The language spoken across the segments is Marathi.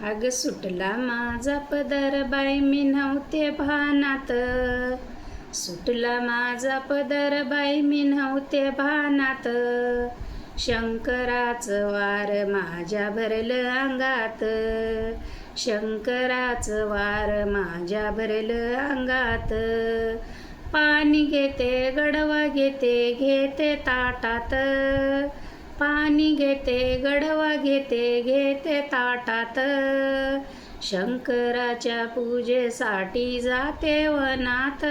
अग सुटला माझा पदर बाई मी नव्हते भानात. सुटला माझा पदर बाई मी नव्हते भानात. शंकराचं वार माझ्या भरलं अंगात. शंकराचं वार माझ्या भरलं अंगात. पाणी घेते गडवा घेते ताटात. पाणी घेते गडवा घेते ताटात. शंकराच्या पूजेसाठी जाते वनात.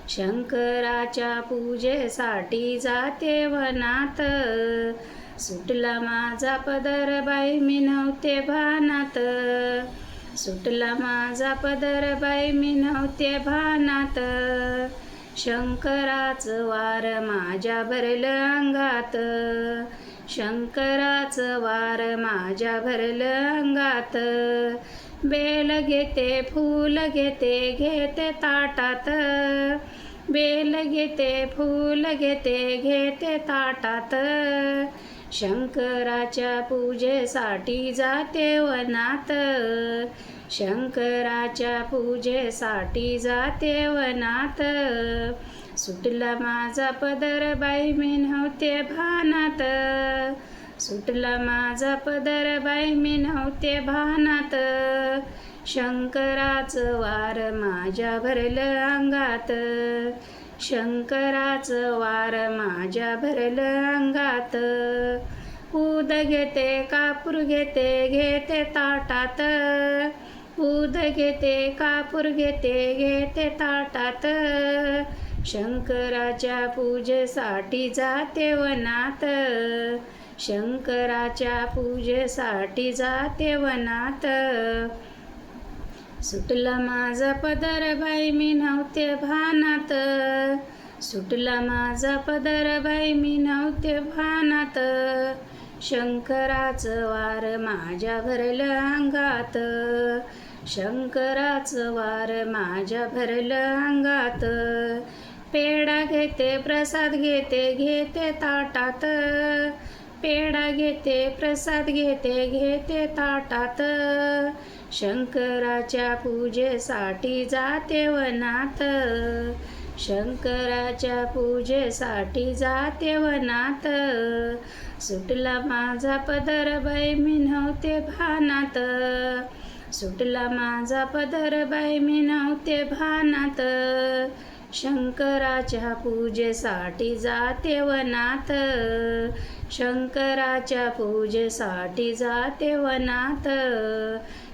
शंकराच्या पूजेसाठी जाते वनात. सुटला माझा पदर बाई मी नव्हते भानात. सुटला माझा पदर बाई मी नव्हते भानात. शंकराचं वार माझ्या भरलं अंगात. शंकराचं वार माझ्या भरलं अंगात. बेल घेते फूल घेते ताटात. बेल घेते फूल घेते ताटात. शंकराच्या पूजेसाठी जाते वनात. शंकराच्या पूजेसाठी जाते वनात. सुटला माझा पदर बाई मी नव्हते भानात. सुटला माझा पदर बाई मी नव्हते भानात. शंकराचं वार माझ्या भरलं अंगात. शंकराचं वार माझ्या भरलं अंगात. ऊद घेते कापूर घेते ताटात. ऊद घेते कापूर घेते ताटात. शंकराच्या पूजेसाठी जाते वनात. शंकराच्या पूजेसाठी जाते वनात. सुटला माझा पदर बाई मी नव्हते भानात. सुटला माझा पदर बाई मी नव्हते भानात. शंकराचं वार माझ्या भरलं अंगात. शंकराचं वार माझ्या भरलं अंगात. पेढा घेते प्रसाद घेते ताटात. पेढा घेते प्रसाद घेते ताटात. शंकराच्या पूजेसाठी जाते वनात. शंकराच्या पूजेसाठी जाते वनात. सुटला माझा पदर बाई मी नव्हते भानात. सुटला माझा पदर बाई मी नव्हते भानात. शंकराच्या पूजेसाठी जाते वनात. शंकराच्या पूजेसाठी जाते वनात.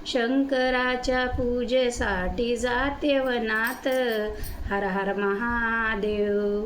शंकराच्या पूजेसाठी जाते वनात. हर हर महादेव.